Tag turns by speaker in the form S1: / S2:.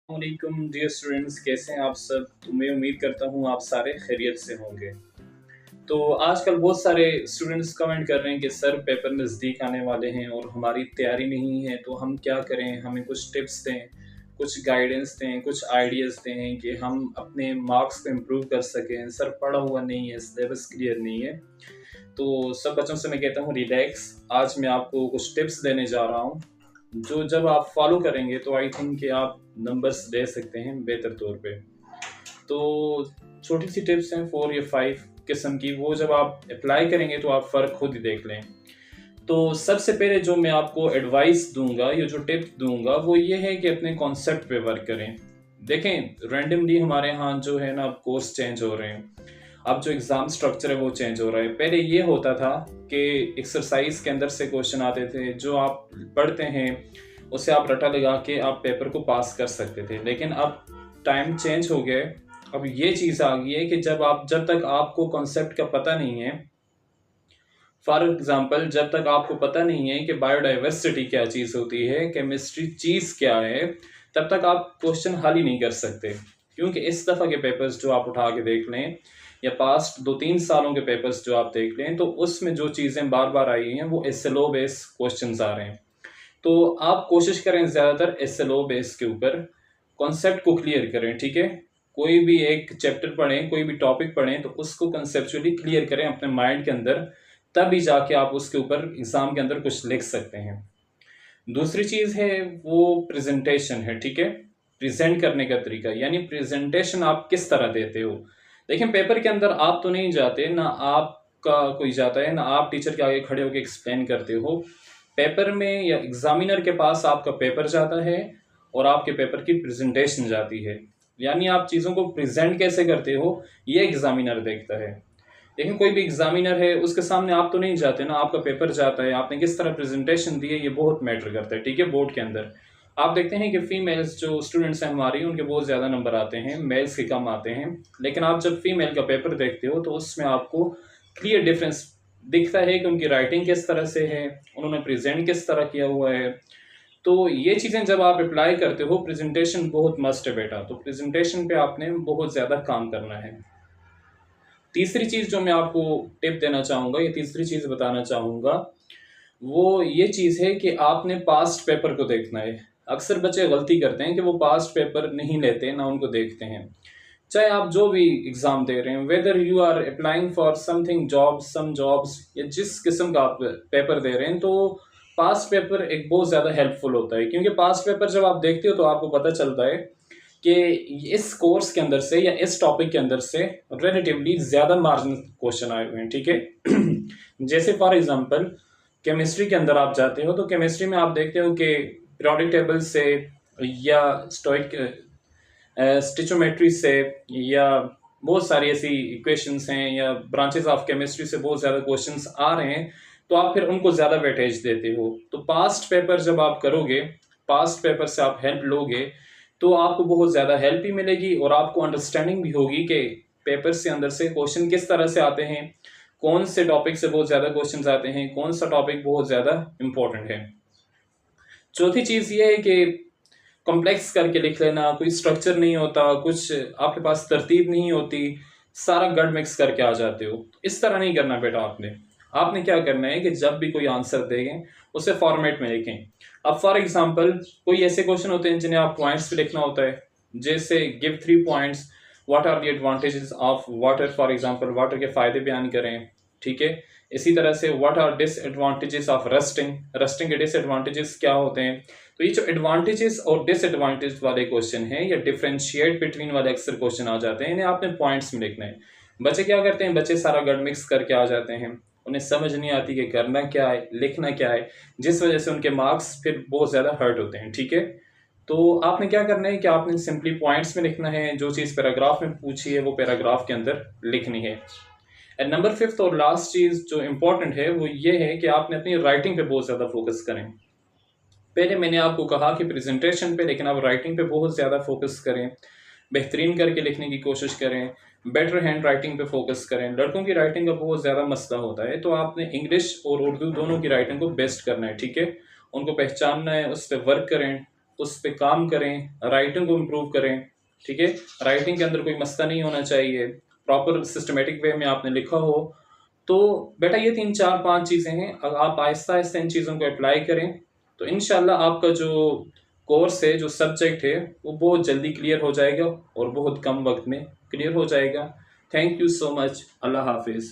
S1: वालेकुम dear students, कैसे हैं आप सब। तो मैं उम्मीद करता हूँ आप सारे खैरियत से होंगे। तो आजकल बहुत सारे स्टूडेंट्स कमेंट कर रहे हैं कि सर पेपर नज़दीक आने वाले हैं और हमारी तैयारी नहीं है, तो हम क्या करें, हमें कुछ टिप्स दें, कुछ गाइडेंस दें, कुछ आइडियाज़ दें कि हम अपने मार्क्स को इम्प्रूव कर सकें। सर पढ़ा हुआ नहीं है, सिलेबस क्लियर नहीं है। तो सब बच्चों से मैं कहता हूँ रिलैक्स। आज मैं आपको कुछ टिप्स देने जा रहा हूँ जो जब आप फॉलो करेंगे तो आई थिंक कि आप नंबर्स ले सकते हैं बेहतर तौर पे। तो छोटी सी टिप्स हैं 4 या 5 किस्म की, वो जब आप अप्लाई करेंगे तो आप फ़र्क खुद ही देख लें। तो सबसे पहले जो मैं आपको एडवाइस दूंगा या जो टिप दूंगा वो ये है कि अपने कॉन्सेप्ट पे वर्क करें। देखें, रैंडमली हमारे यहाँ जो है ना अब कोर्स चेंज हो रहे हैं। अब जो एग्ज़ाम स्ट्रक्चर है वो चेंज हो रहा है। पहले ये होता था कि एक्सरसाइज के अंदर से क्वेश्चन आते थे, जो आप पढ़ते हैं उसे आप रटा लगा के आप पेपर को पास कर सकते थे। लेकिन अब टाइम चेंज हो गया है। अब ये चीज़ आ गई है कि जब तक आपको कॉन्सेप्ट का पता नहीं है, फॉर एग्जाम्पल जब तक आपको पता नहीं है कि बायोडाइवर्सिटी क्या चीज़ होती है, केमिस्ट्री चीज़ क्या है, तब तक आप क्वेश्चन हल ही नहीं कर सकते। क्योंकि इस दफ़ा के पेपर्स जो आप उठा के देख लें या पास्ट 2-3 सालों के पेपर्स जो आप देख लें, तो उसमें जो चीज़ें बार बार आई हैं वो एसएलओ बेस क्वेश्चन आ रहे हैं। तो आप कोशिश करें ज़्यादातर एसएलओ बेस के ऊपर कॉन्सेप्ट को क्लियर करें। ठीक है, कोई भी एक चैप्टर पढ़ें, कोई भी टॉपिक पढ़ें तो उसको कंसेप्चुअली क्लियर करें अपने माइंड के अंदर, तभी जाके आप उसके ऊपर एग्ज़ाम के अंदर कुछ लिख सकते हैं। दूसरी चीज़ है वो प्रेजेंटेशन है। ठीक है, प्रेजेंट करने का तरीका, यानी प्रेजेंटेशन आप किस तरह देते हो। देखें, पेपर के अंदर आप तो नहीं जाते, ना आपका कोई जाता है, ना आप टीचर के आगे खड़े होकर एक्सप्लेन करते हो। पेपर में या एग्जामिनर के पास आपका पेपर जाता है और आपके पेपर की प्रेजेंटेशन जाती है। यानी आप चीज़ों को प्रेजेंट कैसे करते हो ये एग्जामिनर देखता है। लेकिन कोई भी एग्जामिनर है उसके सामने आप तो नहीं जाते ना, आपका पेपर जाता है, आपने किस तरह प्रेजेंटेशन दी है ये बहुत मैटर करता है। ठीक है, बोर्ड के अंदर आप देखते हैं कि फीमेल्स जो स्टूडेंट्स हैं हमारी, उनके बहुत ज़्यादा नंबर आते हैं, मेल्स के कम आते हैं। लेकिन आप जब फीमेल का पेपर देखते हो तो उसमें आपको क्लियर डिफरेंस दिखता है कि उनकी राइटिंग किस तरह से है, उन्होंने प्रेजेंट किस तरह किया हुआ है। तो ये चीज़ें जब आप अप्लाई करते हो, प्रेजेंटेशन बहुत मस्ट है बेटा, तो प्रेजेंटेशन पे आपने बहुत ज़्यादा काम करना है। तीसरी चीज़ जो मैं आपको टिप देना चाहूँगा, या तीसरी चीज़ बताना चाहूँगा, वो ये चीज़ है कि आपने पास्ट पेपर को देखना है। अक्सर बच्चे गलती करते हैं कि वो पास्ट पेपर नहीं लेते, ना उनको देखते हैं। चाहे आप जो भी एग्ज़ाम दे रहे हैं, whether you are applying for something jobs, some jobs, या जिस किस्म का आप पेपर दे रहे हैं, तो पास्ट पेपर एक बहुत ज़्यादा हेल्पफुल होता है। क्योंकि पास्ट पेपर जब आप देखते हो तो आपको पता चलता है कि इस कोर्स के अंदर से या इस टॉपिक के अंदर से रिलेटिवली ज़्यादा मार्जिन क्वेश्चन आए हुए हैं। ठीक है जैसे फॉर एग्जांपल केमिस्ट्री के अंदर आप जाते हो तो केमिस्ट्री में आप देखते हो कि पीरियोडिक टेबल से या स्टोइक स्टिचोमेट्री से या बहुत सारी ऐसी इक्वेशंस हैं या ब्रांचेस ऑफ केमिस्ट्री से बहुत ज़्यादा क्वेश्चंस आ रहे हैं, तो आप फिर उनको ज़्यादा वेटेज देते हो। तो पास्ट पेपर जब आप करोगे, पास्ट पेपर से आप हेल्प लोगे, तो आपको बहुत ज़्यादा हेल्प भी मिलेगी और आपको अंडरस्टैंडिंग भी होगी कि पेपर से अंदर से क्वेश्चन किस तरह से आते हैं, कौन से टॉपिक से बहुत ज़्यादा क्वेश्चंस आते हैं, कौन सा टॉपिक बहुत ज़्यादा इम्पोर्टेंट है। चौथी चीज़ ये है कि कॉम्प्लेक्स करके लिख लेना, कोई स्ट्रक्चर नहीं होता, कुछ आपके पास तरतीब नहीं होती, सारा गड़ मिक्स करके आ जाते हो। इस तरह नहीं करना बेटा। आपने क्या करना है कि जब भी कोई आंसर देंगे उसे फॉर्मेट में लिखें। अब फॉर एग्जांपल कोई ऐसे क्वेश्चन होते हैं जिन्हें आप पॉइंट्स पे लिखना होता है, जैसे give 3 points, what are the advantages of water, for example water के फायदे बयान करें। ठीक है, इसी तरह से what are disadvantages of rusting, rusting के डिसएडवांटेजेस क्या होते हैं। तो ये जो एडवांटेजेस और डिसएडवांटेज वाले क्वेश्चन हैं या डिफरेंशिएट बिटवीन वाले अक्सर क्वेश्चन आ जाते हैं, इन्हें आपने पॉइंट्स में लिखना है। बच्चे क्या करते हैं, बच्चे सारा गड़ मिक्स करके आ जाते हैं, उन्हें समझ नहीं आती कि करना क्या है, लिखना क्या है, जिस वजह से उनके मार्क्स फिर बहुत ज़्यादा हर्ट होते हैं। ठीक है, तो आपने क्या करना है कि आपने सिंपली पॉइंट्स में लिखना है, जो चीज़ पैराग्राफ में पूछी है वो पैराग्राफ के अंदर लिखनी है। एंड नंबर 5th और लास्ट चीज़ जो इम्पोर्टेंट है वो ये है कि आपने अपनी राइटिंग पे बहुत ज़्यादा फोकस करें। पहले मैंने आपको कहा कि प्रेजेंटेशन पे, लेकिन आप राइटिंग पे बहुत ज़्यादा फोकस करें, बेहतरीन करके लिखने की कोशिश करें, बेटर हैंड राइटिंग पे फोकस करें। लड़कों की राइटिंग का बहुत ज़्यादा मसला होता है, तो आपने इंग्लिश और उर्दू दोनों की राइटिंग को बेस्ट करना है। ठीक है, उनको पहचानना है, उस पर वर्क करें। उस पर काम करें, राइटिंग को इम्प्रूव करें। ठीक है, राइटिंग के अंदर कोई मसला नहीं होना चाहिए, प्रॉपर सिस्टमेटिक वे में आपने लिखा हो। तो बेटा ये 3 4 5 चीज़ें हैं, अगर आप आहिस्ता आहिस्ता इन चीज़ों को अप्लाई करें तो इंशाल्लाह आपका जो कोर्स है, जो सब्जेक्ट है, वो बहुत जल्दी क्लियर हो जाएगा और बहुत कम वक्त में क्लियर हो जाएगा। Thank you so much. अल्लाह हाफिज़।